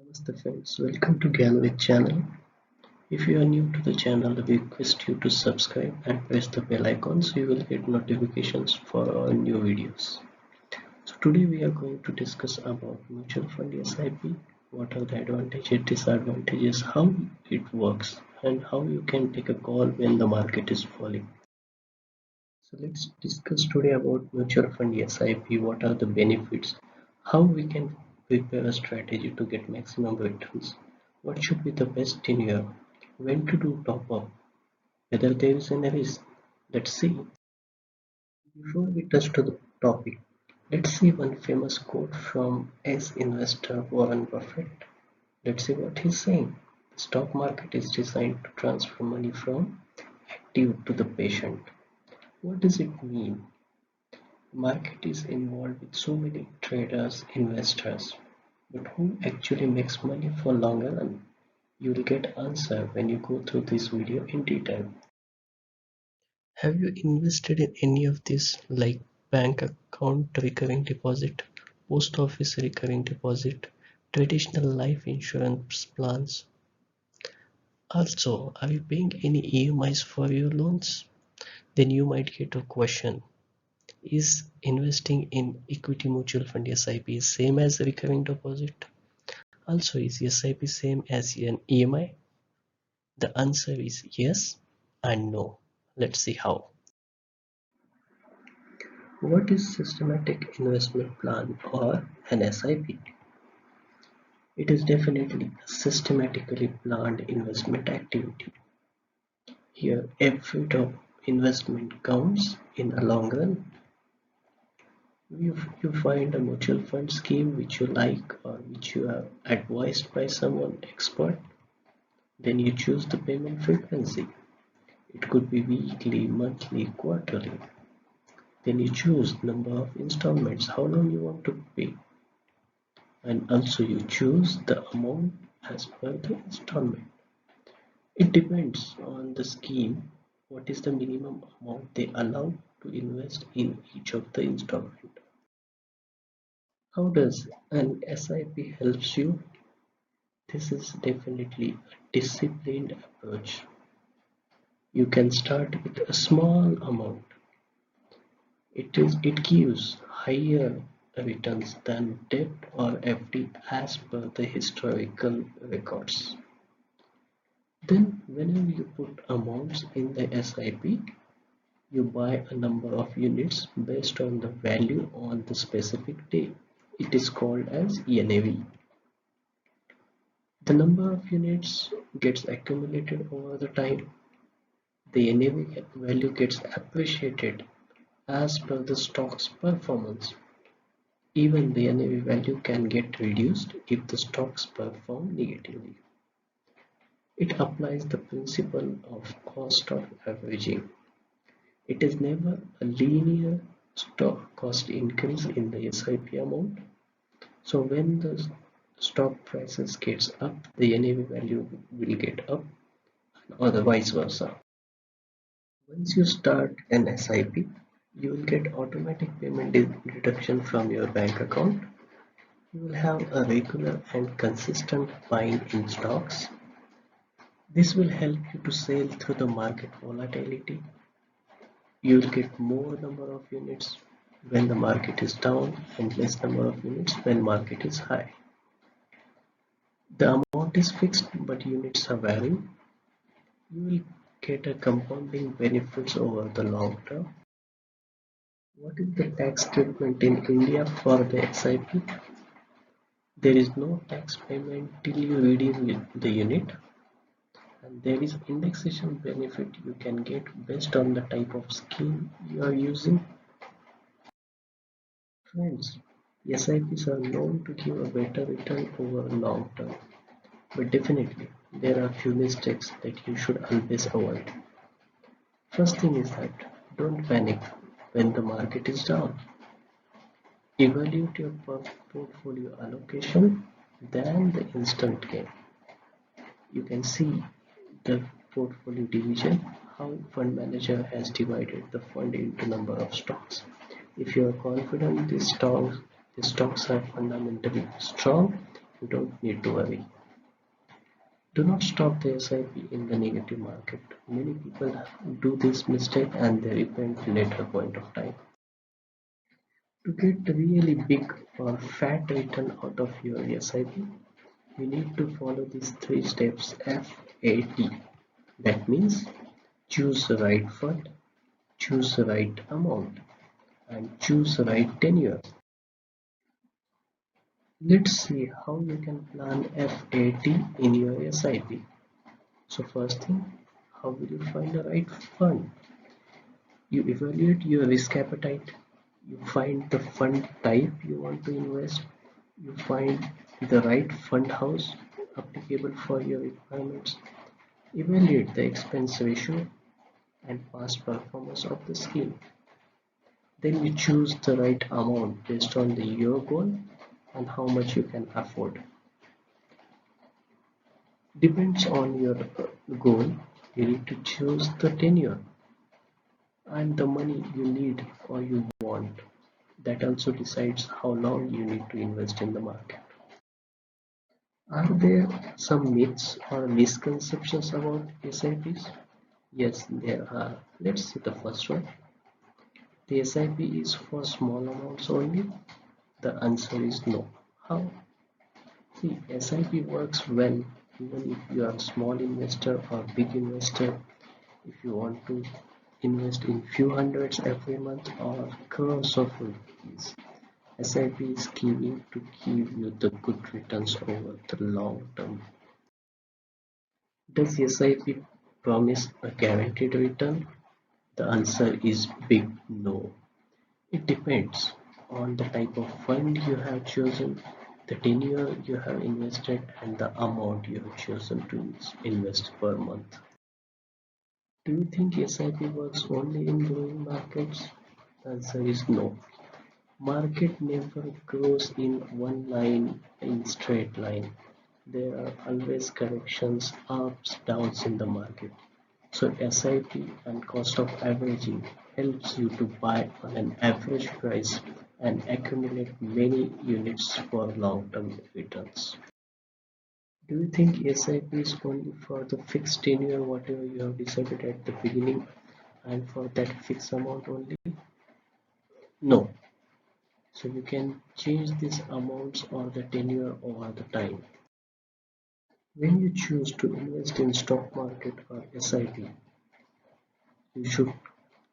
Namaste friends, welcome to Galway channel. If you are new to the channel, we request you to subscribe and press the bell icon so you will get notifications for our new videos. So today we are going to discuss about mutual fund SIP, what are the advantages, disadvantages, how it works and how you can take a call when the market is falling. So let's discuss today about mutual fund SIP, what are the benefits, how we can prepare a strategy to get maximum returns, what should be the best tenure, when to do top up, whether there is any risk. Let's see. Before we touch to the topic, let's see one famous quote from ex-investor Warren Buffett. Let's see what he's saying. The stock market is designed to transfer money from active to the patient. What does it mean? The market is involved with so many traders, investors, but who actually makes money for longer run? You will get answer when you go through this video in detail. Have you invested in any of these like bank account recurring deposit, post office recurring deposit, traditional life insurance plans? Also, are you paying any EMIs for your loans? Then you might get a question. Is investing in equity mutual fund SIP same as recurring deposit? Also, is SIP same as an EMI? The answer is yes and no. Let's see how. What is systematic investment plan or an SIP? It is definitely a systematically planned investment activity. Here, every drop investment counts in a long run. You find a mutual fund scheme which you like or which you are advised by someone expert, then you choose the payment frequency. It could be weekly, monthly, quarterly. Then you choose number of installments, how long you want to pay. And also you choose the amount as per the installment. It depends on the scheme, what is the minimum amount they allow to invest in each of the installment. How does an SIP helps you? This is definitely a disciplined approach. You can start with a small amount. It gives higher returns than debt or FD as per the historical records. Then whenever you put amounts in the SIP, you buy a number of units based on the value on the specific day. It is called as NAV. The number of units gets accumulated over the time. The NAV value gets appreciated as per the stock's performance. Even the NAV value can get reduced if the stocks perform negatively. It applies the principle of cost of averaging. It is never a linear stock cost increase in the SIP amount. So when the stock prices gets up, the NAV value will get up or the vice versa. Once you start an SIP, you will get automatic payment deduction from your bank account. You will have a regular and consistent buying in stocks. This will help you to sail through the market volatility. You will get more number of units when the market is down and less number of units when market is high. The amount is fixed but units are varying. You will get a compounding benefits over the long term. What is the tax treatment in India for the SIP? There is no tax payment till you redeem the unit, and there is indexation benefit you can get based on the type of scheme you are using. Friends, SIPs are known to give a better return over long term, but definitely there are few mistakes that you should always avoid. First thing is that don't panic when the market is down. Evaluate your portfolio allocation, then the instant gain. You can see the portfolio division, how fund manager has divided the fund into number of stocks. If you are confident these stocks are fundamentally strong, You don't need to worry. Do not stop the SIP in the negative market. Many people do this mistake and they repent later point of time. To get really big or fat return out of your SIP, you need to follow these three steps FAT. That means choose the right fund, choose the right amount, and choose the right tenure. Let's see how you can plan FAT in your SIP. So first thing, how will you find the right fund? You evaluate your risk appetite, you find the fund type you want to invest, you find the right fund house applicable for your requirements, evaluate the expense ratio and past performance of the scheme. Then you choose the right amount based on your goal and how much you can afford. Depends on your goal, you need to choose the tenure and the money you need or you want. That also decides how long you need to invest in the market. Are there some myths or misconceptions about SIPs? Yes, there are. Let's see the first one. The SIP is for small amounts only? The answer is no. How? See, SIP works well even if you are a small investor or big investor. If you want to invest in few hundreds every month or crores of rupees, SIP is key to give you the good returns over the long term. Does SIP promise a guaranteed return? The answer is big no. It depends on the type of fund you have chosen, the tenure you have invested, and the amount you have chosen to invest per month. Do you think SIP works only in growing markets? The answer is no. Market never grows in one line in straight line. There are always corrections, ups, downs in the market. So SIP and cost of averaging helps you to buy on an average price and accumulate many units for long-term returns. Do you think SIP is only for the fixed tenure, whatever you have decided at the beginning, and for that fixed amount only? No. So you can change these amounts or the tenure over the time. When you choose to invest in stock market or SIP, you should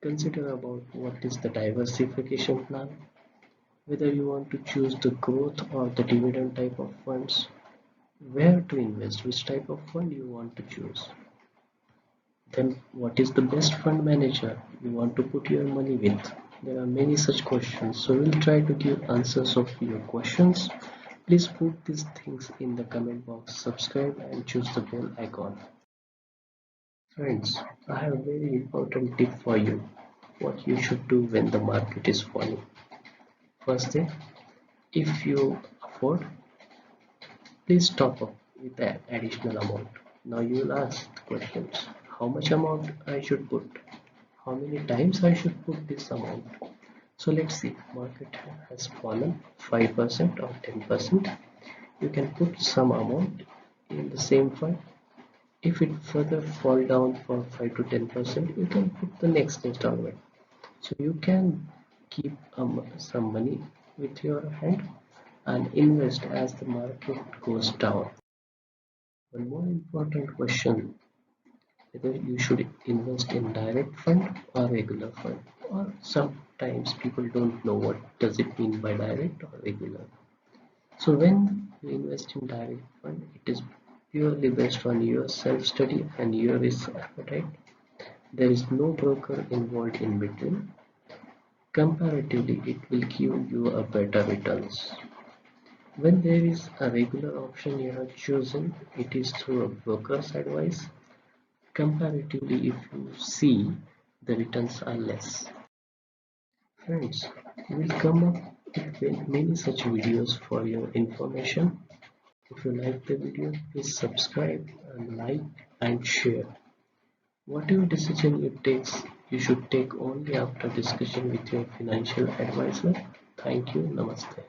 consider about what is the diversification plan, whether you want to choose the growth or the dividend type of funds, where to invest, which type of fund you want to choose. Then what is the best fund manager you want to put your money with? There are many such questions, so we'll try to give answers of your questions. Please put these things in the comment box, subscribe and choose the bell icon. Friends, I have a very important tip for you. What you should do when the market is falling. First thing, if you afford, please top up with that additional amount. Now you will ask the questions. How much amount I should put? How many times I should put this amount? So let's see, market has fallen 5% or 10%. You can put some amount in the same fund. If it further fall down for 5 to 10%, you can put the next installment. So you can keep some money with your hand and invest as the market goes down. One more important question, whether you should invest in direct fund or regular fund, or sometimes people don't know what does it mean by direct or regular. So when you invest in direct fund, it is purely based on your self-study and your risk appetite. There is no broker involved in between. Comparatively, it will give you a better returns. When there is a regular option you have chosen, it is through a broker's advice. Comparatively, if you see, the returns are less. Friends, we'll come up with many such videos for your information. If you like the video, please subscribe and like and share. Whatever decision you take, you should take only after discussion with your financial advisor. Thank you. Namaste.